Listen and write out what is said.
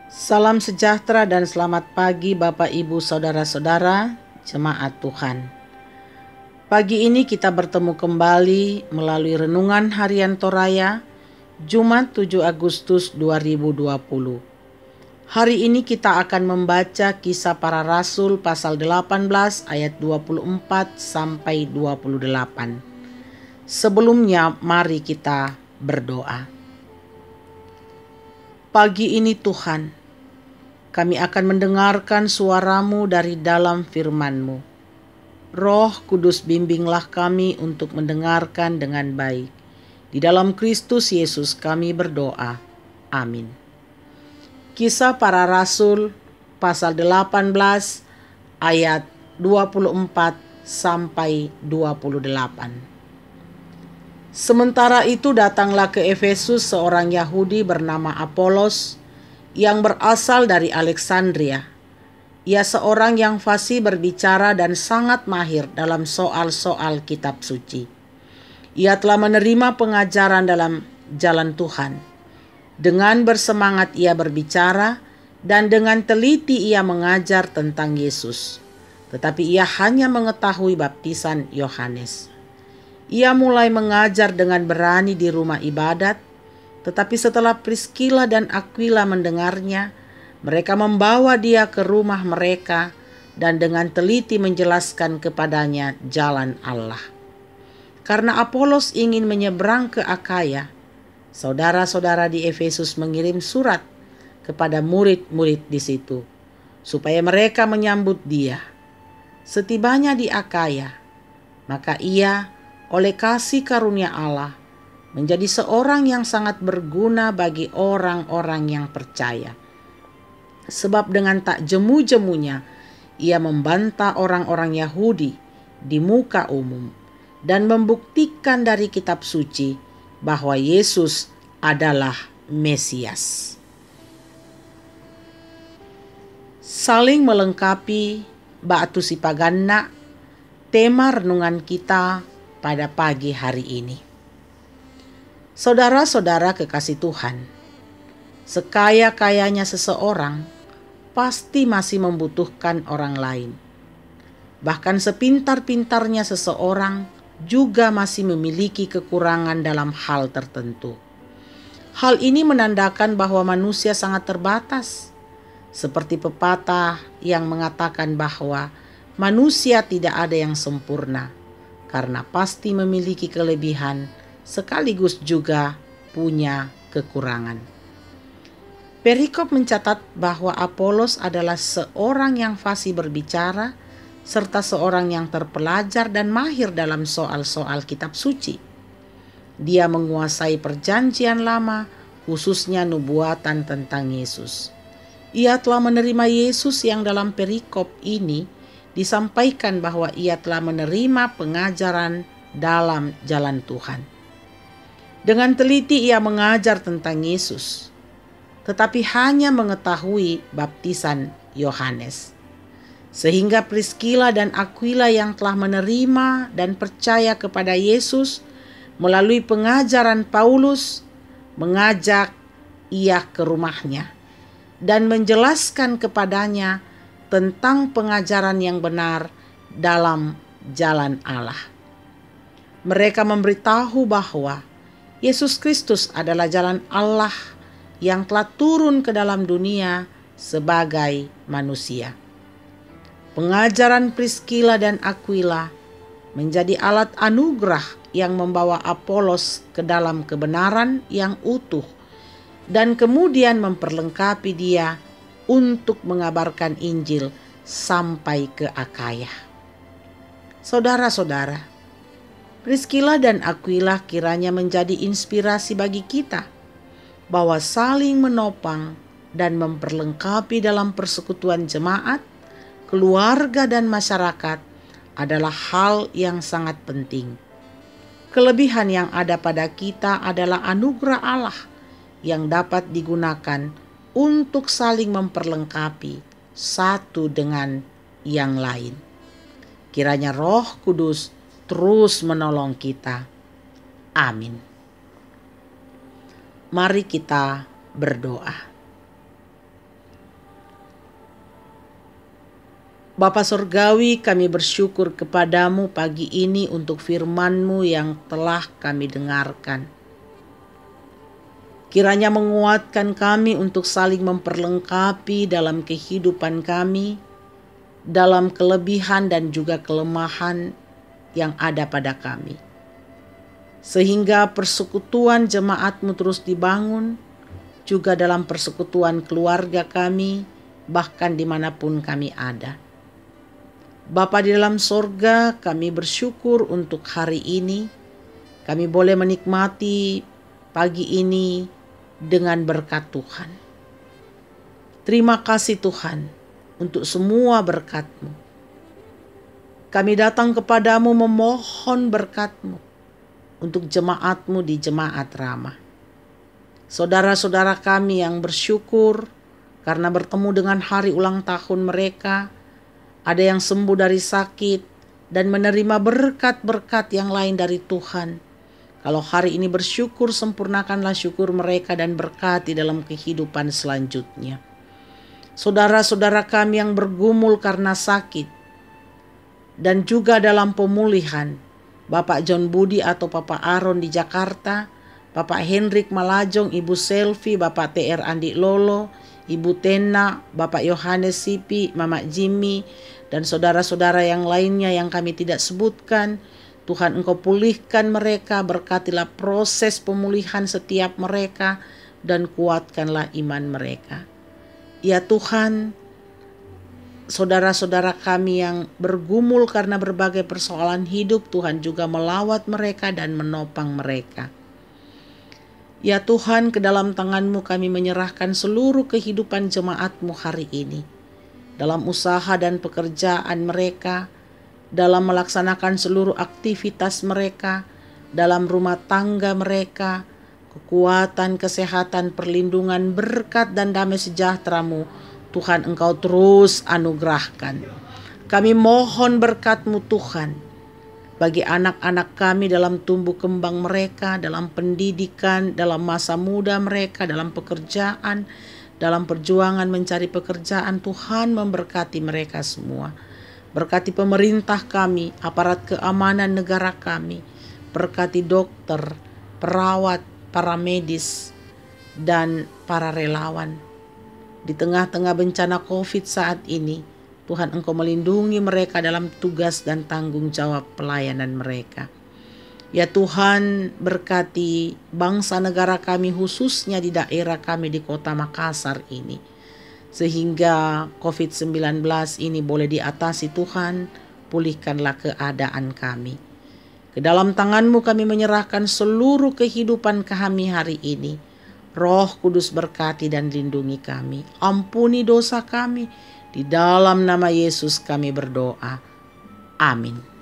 Salam sejahtera dan selamat pagi Bapak Ibu Saudara-saudara jemaat Tuhan. Pagi ini kita bertemu kembali melalui renungan harian Toraya Jumat 7 Agustus 2020. Hari ini kita akan membaca Kisah Para Rasul pasal 18 ayat 24 sampai 28. Sebelumnya mari kita berdoa. Pagi ini Tuhan, kami akan mendengarkan suara-Mu dari dalam firman-Mu. Roh Kudus bimbinglah kami untuk mendengarkan dengan baik. Di dalam Kristus Yesus kami berdoa. Amin. Kisah Para Rasul pasal 18 ayat 24 sampai 28. Sementara itu datanglah ke Efesus seorang Yahudi bernama Apolos yang berasal dari Alexandria. Ia seorang yang fasih berbicara dan sangat mahir dalam soal-soal kitab suci. Ia telah menerima pengajaran dalam jalan Tuhan. Dengan bersemangat ia berbicara dan dengan teliti ia mengajar tentang Yesus. Tetapi ia hanya mengetahui baptisan Yohanes. Ia mulai mengajar dengan berani di rumah ibadat, tetapi setelah Priskila dan Aquila mendengarnya, mereka membawa dia ke rumah mereka dan dengan teliti menjelaskan kepadanya jalan Allah. Karena Apolos ingin menyeberang ke Akaya, saudara-saudara di Efesus mengirim surat kepada murid-murid di situ, supaya mereka menyambut dia. Setibanya di Akaya, maka ia oleh kasih karunia Allah menjadi seorang yang sangat berguna bagi orang-orang yang percaya. Sebab dengan tak jemu-jemunya ia membantah orang-orang Yahudi di muka umum dan membuktikan dari kitab suci bahwa Yesus adalah Mesias. Saling melengkapi ba'tu sipaganna, tema renungan kita pada pagi hari ini. Saudara-saudara kekasih Tuhan, sekaya-kayanya seseorang pasti masih membutuhkan orang lain. Bahkan sepintar-pintarnya seseorang juga masih memiliki kekurangan dalam hal tertentu. Hal ini menandakan bahwa manusia sangat terbatas, seperti pepatah yang mengatakan bahwa manusia tidak ada yang sempurna, karena pasti memiliki kelebihan sekaligus juga punya kekurangan. Perikop mencatat bahwa Apolos adalah seorang yang fasih berbicara serta seorang yang terpelajar dan mahir dalam soal-soal kitab suci. Dia menguasai perjanjian lama, khususnya nubuatan tentang Yesus. Ia telah menerima Yesus yang dalam perikop ini disampaikan bahwa ia telah menerima pengajaran dalam jalan Tuhan. Dengan teliti ia mengajar tentang Yesus, tetapi hanya mengetahui baptisan Yohanes. Sehingga Priskila dan Aquila yang telah menerima dan percaya kepada Yesus melalui pengajaran Paulus mengajak ia ke rumahnya dan menjelaskan kepadanya tentang pengajaran yang benar dalam jalan Allah. Mereka memberitahu bahwa Yesus Kristus adalah jalan Allah yang telah turun ke dalam dunia sebagai manusia. Pengajaran Priskila dan Aquila menjadi alat anugerah yang membawa Apolos ke dalam kebenaran yang utuh dan kemudian memperlengkapi dia untuk mengabarkan Injil sampai ke Akaya. Saudara-saudara, Priskila dan Aquila kiranya menjadi inspirasi bagi kita bahwa saling menopang dan memperlengkapi dalam persekutuan jemaat, keluarga dan masyarakat adalah hal yang sangat penting. Kelebihan yang ada pada kita adalah anugerah Allah yang dapat digunakan untuk saling memperlengkapi satu dengan yang lain. Kiranya Roh Kudus terus menolong kita. Amin. Mari kita berdoa. Bapa Surgawi, kami bersyukur kepadamu pagi ini untuk firman-Mu yang telah kami dengarkan. Kiranya menguatkan kami untuk saling memperlengkapi dalam kehidupan kami, dalam kelebihan dan juga kelemahan yang ada pada kami. Sehingga persekutuan jemaat-Mu terus dibangun, juga dalam persekutuan keluarga kami, bahkan dimanapun kami ada. Bapa di dalam sorga, kami bersyukur untuk hari ini. Kami boleh menikmati pagi ini dengan berkat Tuhan. Terima kasih Tuhan untuk semua berkat-Mu. Kami datang kepadamu memohon berkat-Mu untuk jemaat-Mu di Jemaat Ramah. Saudara-saudara kami yang bersyukur karena bertemu dengan hari ulang tahun mereka, ada yang sembuh dari sakit dan menerima berkat-berkat yang lain dari Tuhan. Kalau hari ini bersyukur, sempurnakanlah syukur mereka dan berkati dalam kehidupan selanjutnya. Saudara-saudara kami yang bergumul karena sakit dan juga dalam pemulihan, Bapak John Budi atau Papa Aaron di Jakarta, Bapak Hendrik Malajong, Ibu Selvi, Bapak TR Andi Lolo, Ibu Tena, Bapak Yohanes Sipi, Mama Jimmy, dan saudara-saudara yang lainnya yang kami tidak sebutkan. Tuhan, Engkau pulihkan mereka, berkatilah proses pemulihan setiap mereka, dan kuatkanlah iman mereka. Ya Tuhan, saudara-saudara kami yang bergumul karena berbagai persoalan hidup, Tuhan juga melawat mereka dan menopang mereka. Ya Tuhan, ke dalam tangan-Mu kami menyerahkan seluruh kehidupan jemaat-Mu hari ini. Dalam usaha dan pekerjaan mereka, dalam melaksanakan seluruh aktivitas mereka, dalam rumah tangga mereka, kekuatan, kesehatan, perlindungan, berkat dan damai sejahtera-Mu, Tuhan Engkau terus anugerahkan. Kami mohon berkat-Mu Tuhan, bagi anak-anak kami dalam tumbuh kembang mereka, dalam pendidikan, dalam masa muda mereka, dalam pekerjaan, dalam perjuangan mencari pekerjaan. Tuhan memberkati mereka semua. Berkati pemerintah kami, aparat keamanan negara kami, berkati dokter, perawat, para medis, dan para relawan. Di tengah-tengah bencana COVID saat ini, Tuhan Engkau melindungi mereka dalam tugas dan tanggung jawab pelayanan mereka. Ya Tuhan, berkati bangsa negara kami khususnya di daerah kami di kota Makassar ini. Sehingga COVID-19 ini boleh diatasi Tuhan, pulihkanlah keadaan kami. Ke dalam tangan-Mu kami menyerahkan seluruh kehidupan kami hari ini. Roh Kudus berkati dan lindungi kami. Ampuni dosa kami. Di dalam nama Yesus kami berdoa. Amin.